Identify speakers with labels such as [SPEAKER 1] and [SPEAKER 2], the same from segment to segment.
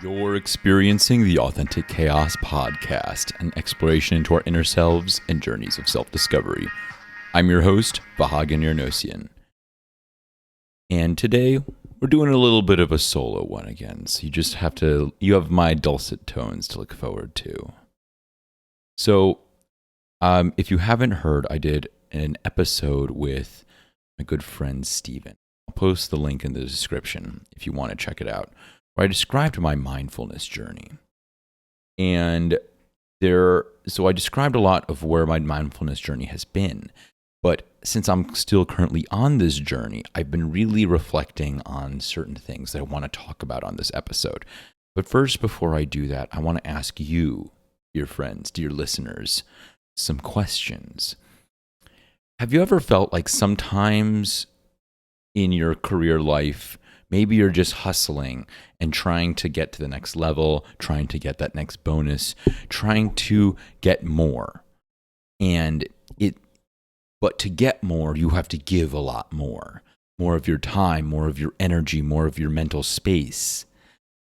[SPEAKER 1] You're experiencing the Authentic Chaos Podcast, an exploration into our inner selves and journeys of self-discovery. I'm your host, Vahagan Yarnosian. And today, we're doing a little bit of a solo one again, so you have my dulcet tones to look forward to. So, if you haven't heard, I did an episode with my good friend Steven. I'll post the link in the description if you want to check it out, where I described my mindfulness journey. And so I described a lot of where my mindfulness journey has been. But since I'm still currently on this journey, I've been really reflecting on certain things that I want to talk about on this episode. But first, before I do that, I want to ask you, dear friends, dear listeners, some questions. Have you ever felt like sometimes in your career life, maybe you're just hustling and trying to get to the next level, trying to get that next bonus, trying to get more. But to get more, you have to give a lot more. More of your time, more of your energy, more of your mental space.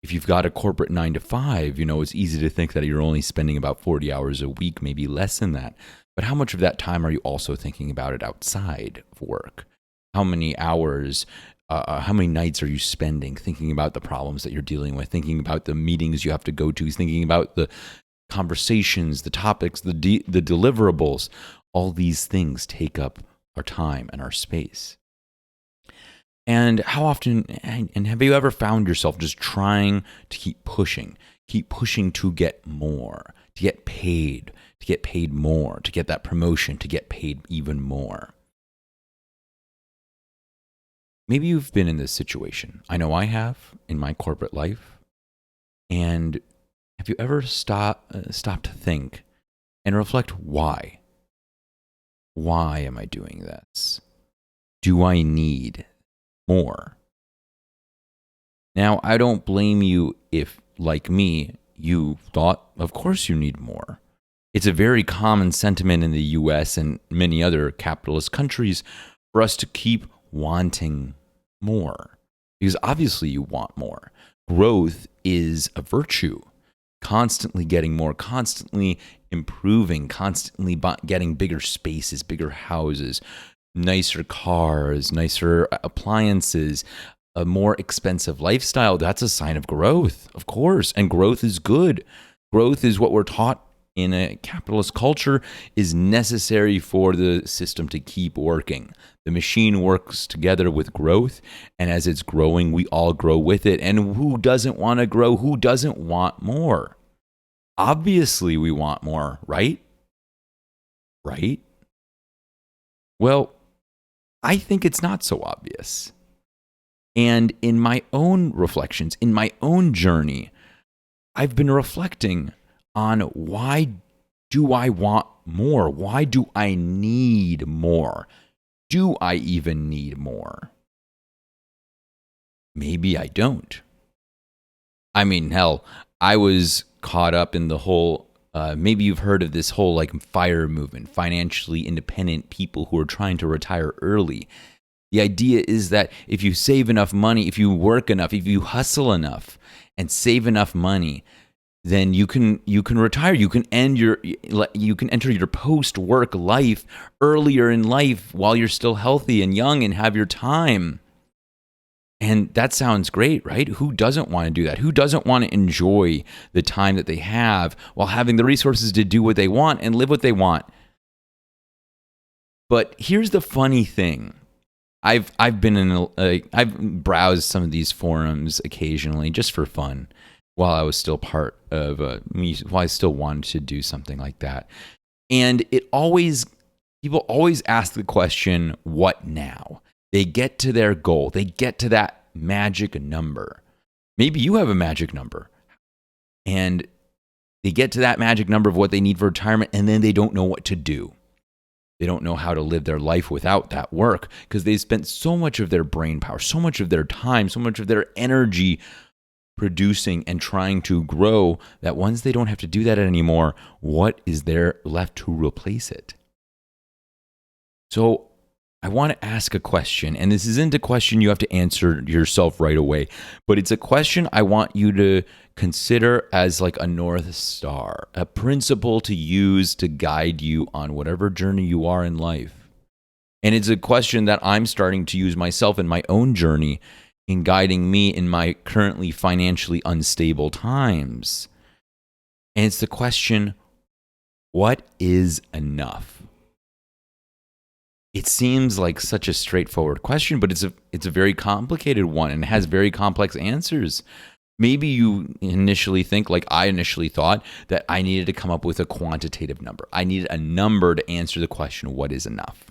[SPEAKER 1] If you've got a corporate 9 to 5, it's easy to think that you're only spending about 40 hours a week, maybe less than that. But how much of that time are you also thinking about it outside of work? How many hours, how many nights are you spending thinking about the problems that you're dealing with, thinking about the meetings you have to go to, thinking about the conversations, the topics, the deliverables? All these things take up our time and our space. And how often, and have you ever found yourself just trying to keep pushing to get more, to get paid more, to get that promotion, to get paid even more? Maybe you've been in this situation. I know I have in my corporate life. And have you ever stopped to think and reflect why? Why am I doing this? Do I need more? Now, I don't blame you if, like me, you thought, of course you need more. It's a very common sentiment in the US and many other capitalist countries for us to keep wanting more. Because obviously you want more. Growth is a virtue. Constantly getting more, constantly improving, constantly getting bigger spaces, bigger houses, nicer cars, nicer appliances, a more expensive lifestyle. That's a sign of growth, of course. And growth is good. Growth is what we're taught in a capitalist culture is necessary for the system to keep working. The machine works together with growth, and as it's growing, we all grow with it. And who doesn't want to grow? Who doesn't want more? Obviously, we want more, right? Right? Well, I think it's not so obvious. And in my own reflections, in my own journey, I've been reflecting on why do I want more? Why do I need more? Do I even need more? Maybe I don't. I mean, hell, I was caught up in the whole, maybe you've heard of this whole FIRE movement, financially independent people who are trying to retire early. The idea is that if you save enough money, if you work enough, if you hustle enough and save enough money, then you can retire. You can enter your post-work life earlier in life while you're still healthy and young and have your time. And that sounds great, right? Who doesn't want to do that? Who doesn't want to enjoy the time that they have while having the resources to do what they want and live what they want? But here's the funny thing. I've browsed some of these forums occasionally just for fun while I was still part of while I still wanted to do something like that. And people always ask the question, what now? They get to their goal. They get to that magic number. Maybe you have a magic number. And they get to that magic number of what they need for retirement, and then they don't know what to do. They don't know how to live their life without that work because they spent so much of their brain power, so much of their time, so much of their energy producing and trying to grow that once they don't have to do that anymore, what is there left to replace it? So I want to ask a question, and this isn't a question you have to answer yourself right away, but it's a question I want you to consider as like a North Star, a principle to use to guide you on whatever journey you are in life. And it's a question that I'm starting to use myself in my own journey in guiding me in my currently financially unstable times. And it's the question, what is enough? It seems like such a straightforward question, but it's a very complicated one and has very complex answers. Maybe you initially think, like I initially thought, that I needed to come up with a quantitative number. I needed a number to answer the question, what is enough?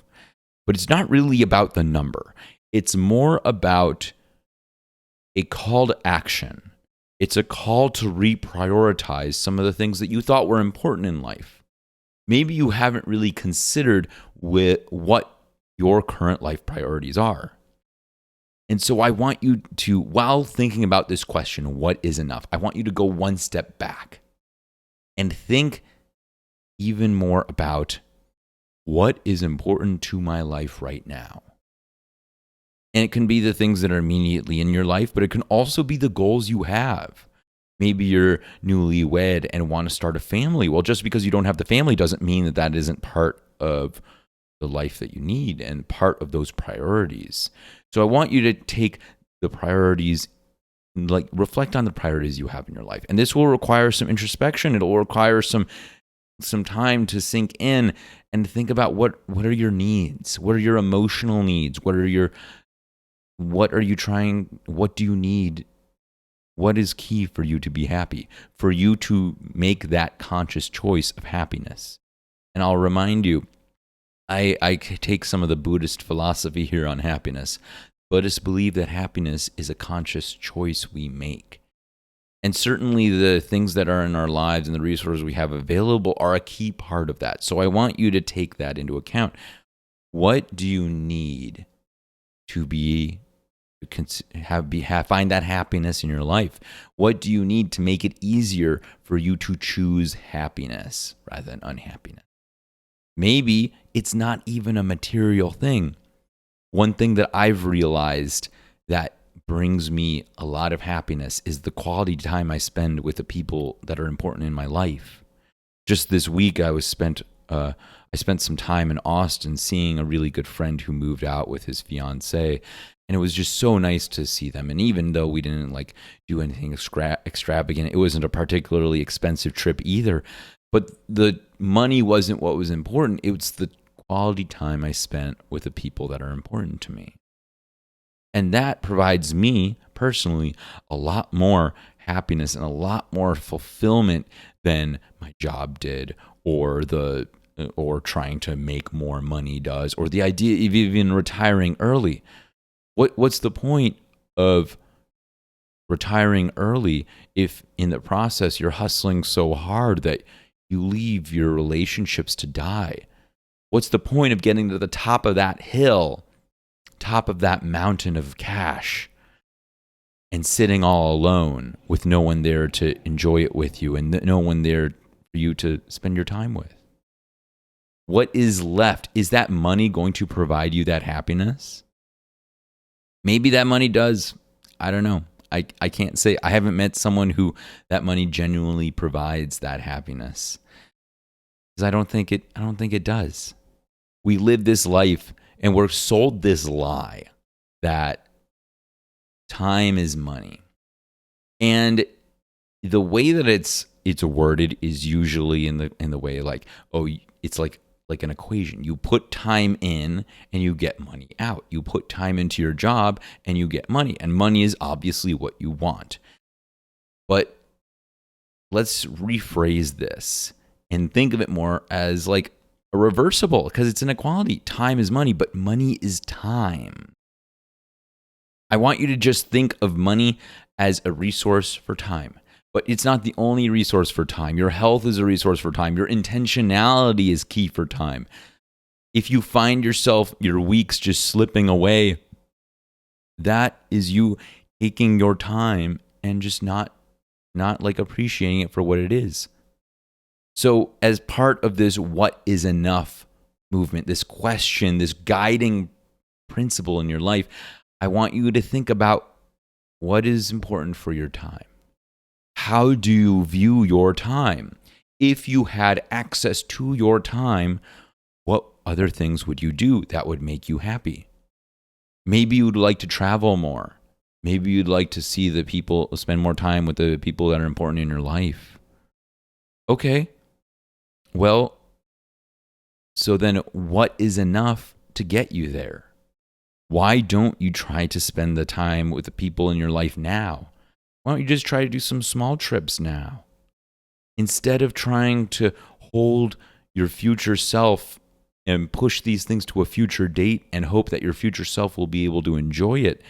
[SPEAKER 1] But it's not really about the number. It's more about a call to action. It's a call to reprioritize some of the things that you thought were important in life. Maybe you haven't really considered what your current life priorities are. And so I want you to, while thinking about this question, what is enough? I want you to go one step back and think even more about what is important to my life right now. And it can be the things that are immediately in your life, but it can also be the goals you have. Maybe you're newlywed and want to start a family. Well, just because you don't have the family doesn't mean that that isn't part of the life that you need and part of those priorities. So I want you to take the priorities, like reflect on the priorities you have in your life. And this will require some introspection. It'll require some time to sink in and think about what are your needs? What are your emotional needs? What do you need? What is key for you to be happy, for you to make that conscious choice of happiness? And I'll remind you, I take some of the Buddhist philosophy here on happiness. Buddhists believe that happiness is a conscious choice we make. And certainly the things that are in our lives and the resources we have available are a key part of that. So I want you to take that into account. What do you need to find that happiness in your life? What do you need to make it easier for you to choose happiness rather than unhappiness? Maybe it's not even a material thing. One thing that I've realized that brings me a lot of happiness is the quality time I spend with the people that are important in my life. Just this week, I spent some time in Austin seeing a really good friend who moved out with his fiance, and it was just so nice to see them. And even though we didn't do anything extravagant, it wasn't a particularly expensive trip either. But the money wasn't what was important. It was the quality time I spent with the people that are important to me. And that provides me personally a lot more happiness and a lot more fulfillment than my job did, or trying to make more money does, or the idea of even retiring early. What's the point of retiring early if in the process you're hustling so hard that you leave your relationships to die? What's the point of getting to the top of that hill, top of that mountain of cash, and sitting all alone with no one there to enjoy it with you and no one there for you to spend your time with? What is left? Is that money going to provide you that happiness? Maybe that money does. I don't know. I can't say. I haven't met someone who that money genuinely provides that happiness. Because I don't think it does. We live this life and we're sold this lie that time is money. And the way that it's worded is usually in the way it's like an equation. You put time in and you get money out. You put time into your job and you get money. And money is obviously what you want. But let's rephrase this and think of it more as like a reversible, because it's an equality. Time is money, but money is time. I want you to just think of money as a resource for time. But it's not the only resource for time. Your health is a resource for time. Your intentionality is key for time. If you find your weeks just slipping away, that is you taking your time and just not appreciating it for what it is. So as part of this what is enough movement, this question, this guiding principle in your life, I want you to think about what is important for your time. How do you view your time? If you had access to your time, what other things would you do that would make you happy? Maybe you'd like to travel more. Maybe you'd like to see the people, spend more time with the people that are important in your life. Okay. Well, so then what is enough to get you there? Why don't you try to spend the time with the people in your life now? Why don't you just try to do some small trips now? Instead of trying to hold your future self and push these things to a future date and hope that your future self will be able to enjoy it,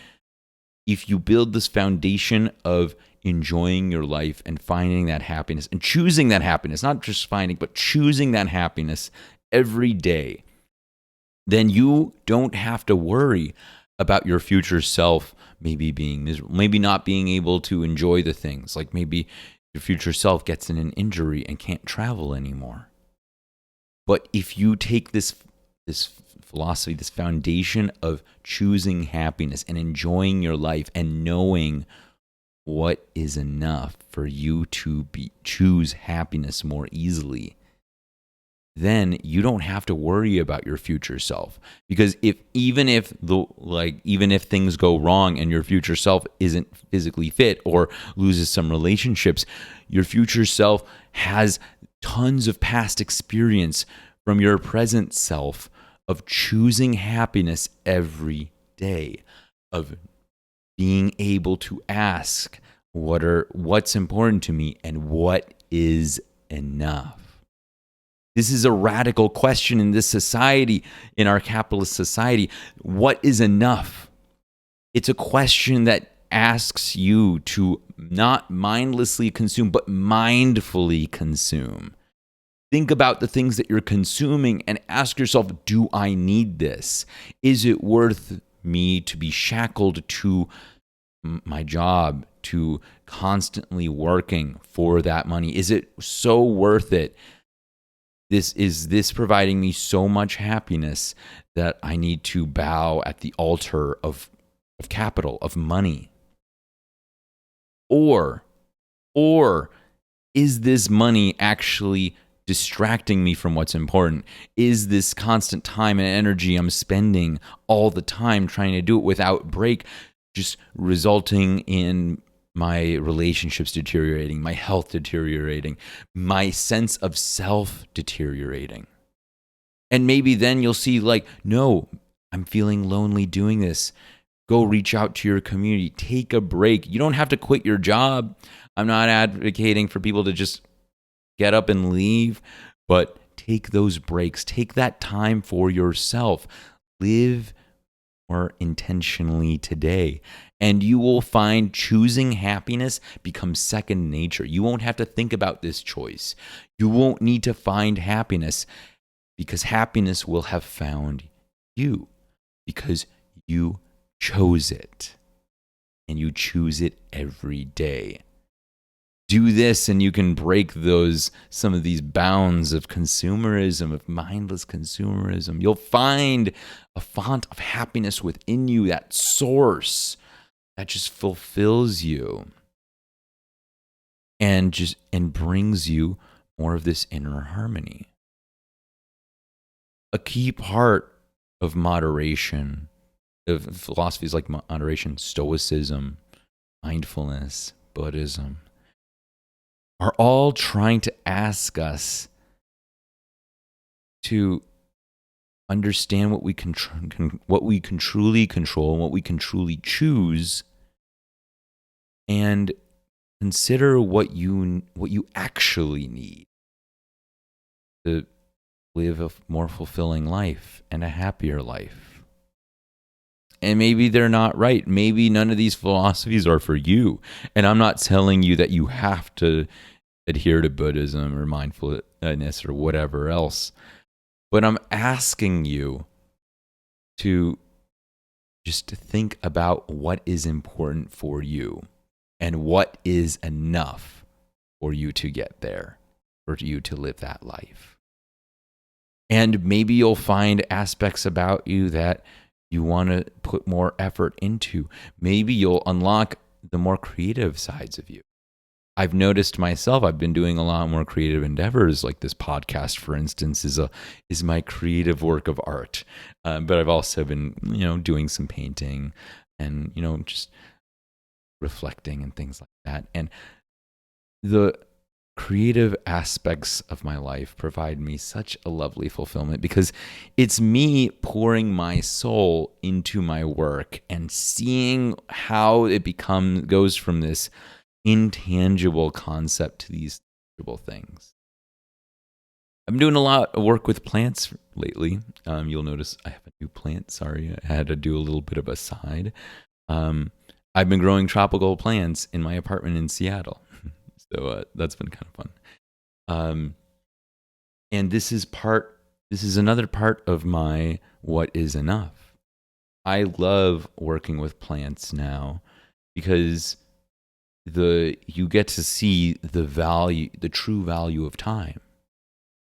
[SPEAKER 1] if you build this foundation of enjoying your life and finding that happiness and choosing that happiness, not just finding, but choosing that happiness every day, then you don't have to worry about your future self maybe being miserable, maybe not being able to enjoy the things, like maybe your future self gets in an injury and can't travel anymore. But if you take this philosophy, this foundation of choosing happiness and enjoying your life and knowing what is enough for you to choose happiness more easily, then you don't have to worry about your future self. Because even if things go wrong and your future self isn't physically fit or loses some relationships, your future self has tons of past experience from your present self of choosing happiness every day, of being able to ask what's important to me and what is enough. This is a radical question in this society, in our capitalist society. What is enough? It's a question that asks you to not mindlessly consume, but mindfully consume. Think about the things that you're consuming and ask yourself, do I need this? Is it worth me to be shackled to my job, to constantly working for that money? Is it so worth it? Is this providing me so much happiness that I need to bow at the altar of capital, of money? Or is this money actually distracting me from what's important? Is this constant time and energy I'm spending all the time trying to do it without break just resulting in my relationships deteriorating, my health deteriorating, my sense of self deteriorating? And maybe then you'll see, like, no, I'm feeling lonely doing this. Go reach out to your community. Take a break. You don't have to quit your job. I'm not advocating for people to just get up and leave, but take those breaks. Take that time for yourself. Live more intentionally today. And you will find choosing happiness becomes second nature. You won't have to think about this choice. You won't need to find happiness because happiness will have found you because you chose it. And you choose it every day. Do this and you can break some of these bounds of consumerism, of mindless consumerism. You'll find a font of happiness within you, that source that just fulfills you and brings you more of this inner harmony. A key part of moderation, of philosophies like moderation, Stoicism, mindfulness, Buddhism, are all trying to ask us to understand what we can truly control and what we can truly choose, and consider what you actually need to live a more fulfilling life and a happier life. And maybe they're not right. Maybe none of these philosophies are for you. And I'm not telling you that you have to adhere to Buddhism or mindfulness or whatever else. But I'm asking you to just think about what is important for you and what is enough for you to get there, for you to live that life. And maybe you'll find aspects about you that you want to put more effort into. Maybe you'll unlock the more creative sides of you. I've noticed myself, I've been doing a lot more creative endeavors, like this podcast, for instance, is my creative work of art. But I've also been, doing some painting and, just reflecting and things like that. And the creative aspects of my life provide me such a lovely fulfillment because it's me pouring my soul into my work and seeing how it goes from this intangible concept to these tangible things. I'm doing a lot of work with plants lately. You'll notice I have a new plant. Sorry, I had to do a little bit of a side. I've been growing tropical plants in my apartment in Seattle. So that's been kind of fun. And this is another part of my what is enough. I love working with plants now because you get to see the true value of time.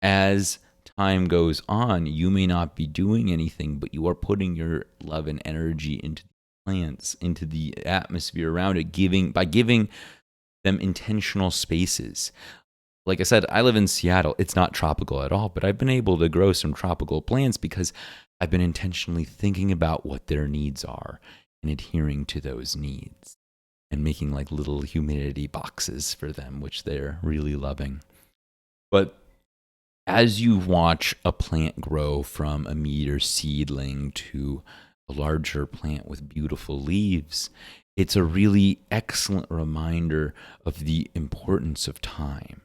[SPEAKER 1] As time goes on, you may not be doing anything, but you are putting your love and energy into the plants, into the atmosphere around it, by giving them intentional spaces. Like I said, I live in Seattle. It's not tropical at all, but I've been able to grow some tropical plants because I've been intentionally thinking about what their needs are and adhering to those needs and making like little humidity boxes for them, which they're really loving. But as you watch a plant grow from a meter seedling to a larger plant with beautiful leaves, it's a really excellent reminder of the importance of time.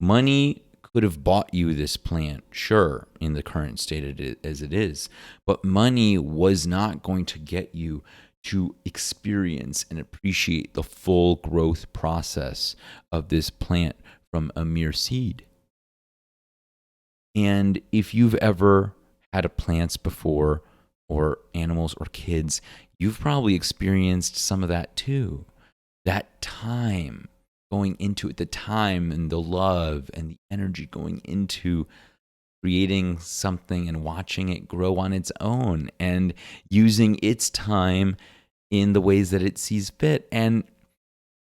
[SPEAKER 1] Money could have bought you this plant, sure, in the current state as it is, but money was not going to get you to experience and appreciate the full growth process of this plant from a mere seed. And if you've ever had plants before, or animals or kids, you've probably experienced some of that too. That time going into it, the time and the love and the energy going into creating something and watching it grow on its own and using its time in the ways that it sees fit, and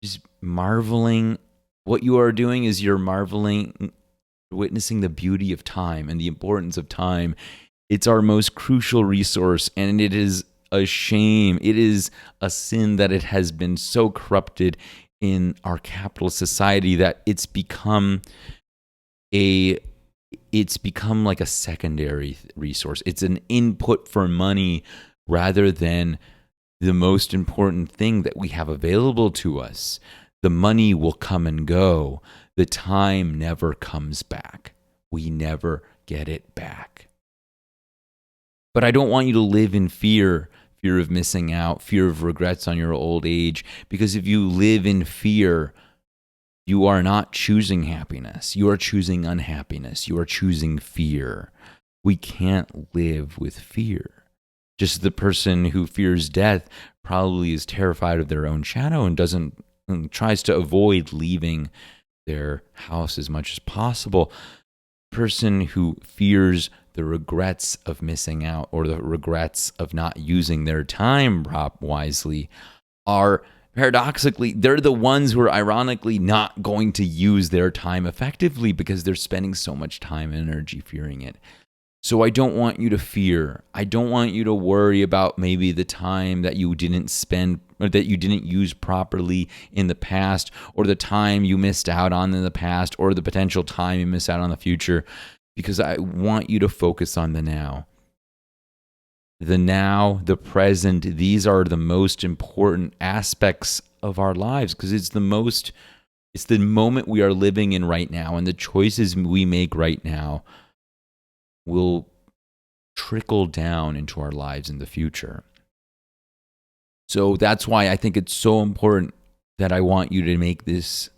[SPEAKER 1] just marveling. What you are doing is you're marveling, witnessing the beauty of time and the importance of time. It's our most crucial resource, and it is a shame. It is a sin that it has been so corrupted in our capitalist society that it's become like a secondary resource. It's an input for money rather than the most important thing that we have available to us. The money will come and go. The time never comes back. We never get it back. But I don't want you to live in fear of missing out, fear of regrets on your old age, because if you live in fear, you are not choosing happiness. You are choosing unhappiness. You are choosing fear. We can't live with fear. Just the person who fears death probably is terrified of their own shadow and tries to avoid leaving their house as much as possible. The person who fears the regrets of missing out or the regrets of not using their time wisely are paradoxically, they're the ones who are ironically not going to use their time effectively because they're spending so much time and energy fearing it. So I don't want you to fear. I don't want you to worry about maybe the time that you didn't spend or that you didn't use properly in the past, or the time you missed out on in the past, or the potential time you miss out on the future, because I want you to focus on the now. The now, the present, these are the most important aspects of our lives because it's the moment we are living in right now, and the choices we make right now will trickle down into our lives in the future. So that's why I think it's so important that I want you to make this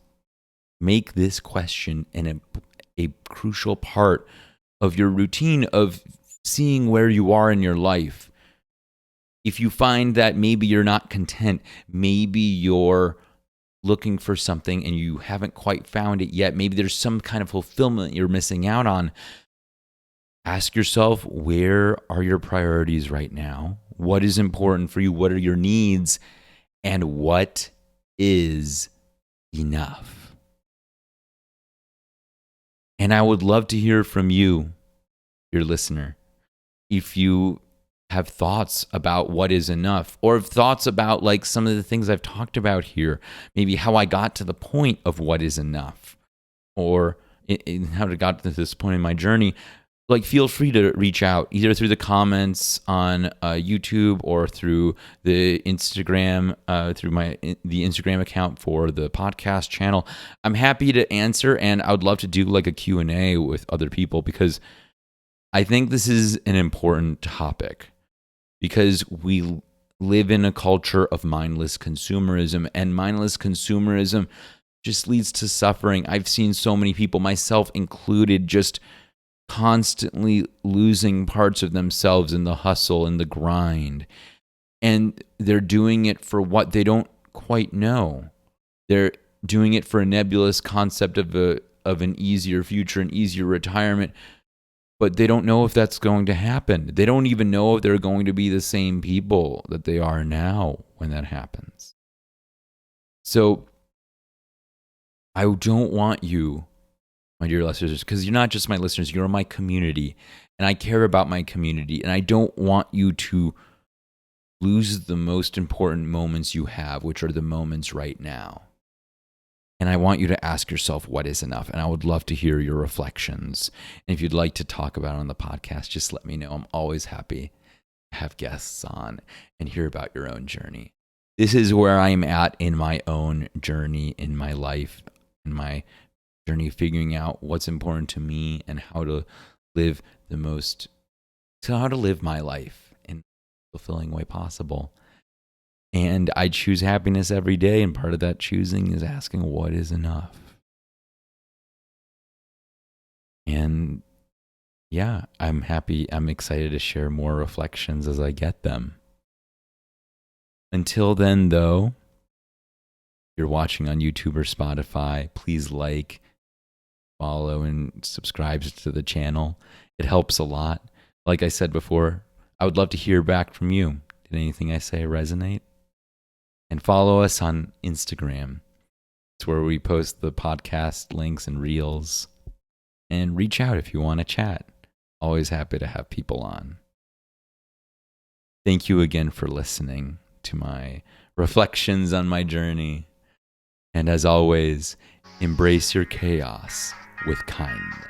[SPEAKER 1] question a crucial part of your routine of seeing where you are in your life. If you find that maybe you're not content, maybe you're looking for something and you haven't quite found it yet, maybe there's some kind of fulfillment you're missing out on, Ask yourself, where are your priorities right now? What is important for you? What are your needs? And what is enough? And I would love to hear from you, your listener, if you have thoughts about what is enough, or thoughts about like some of the things I've talked about here, maybe how I got to the point of what is enough, or how I got to this point in my journey. Like, feel free to reach out either through the comments on YouTube or through the Instagram, through the Instagram account for the podcast channel. I'm happy to answer, and I would love to do like a Q&A with other people, because I think this is an important topic, because we live in a culture of mindless consumerism, and mindless consumerism just leads to suffering. I've seen so many people, myself included, just constantly losing parts of themselves in the hustle and the grind. And they're doing it for what they don't quite know. They're doing it for a nebulous concept of an easier future, an easier retirement, but they don't know if that's going to happen. They don't even know if they're going to be the same people that they are now when that happens. So I don't want you, my dear listeners, because you're not just my listeners, you're my community, and I care about my community, and I don't want you to lose the most important moments you have, which are the moments right now. And I want you to ask yourself, what is enough? And I would love to hear your reflections. And if you'd like to talk about it on the podcast, just let me know. I'm always happy to have guests on and hear about your own journey. This is where I'm at in my own journey, in my life, in my journey figuring out what's important to me and how to live my life in a fulfilling way possible. And I choose happiness every day, and part of that choosing is asking what is enough. And yeah, I'm excited to share more reflections as I get them. Until then, though, if you're watching on YouTube or Spotify, please like, follow, and subscribe to the channel. It helps a lot. Like I said before, I would love to hear back from you. Did anything I say resonate? And follow us on Instagram. It's where we post the podcast links and reels. And reach out if you want to chat. Always happy to have people on. Thank you again for listening to my reflections on my journey. And as always, embrace your chaos with kindness.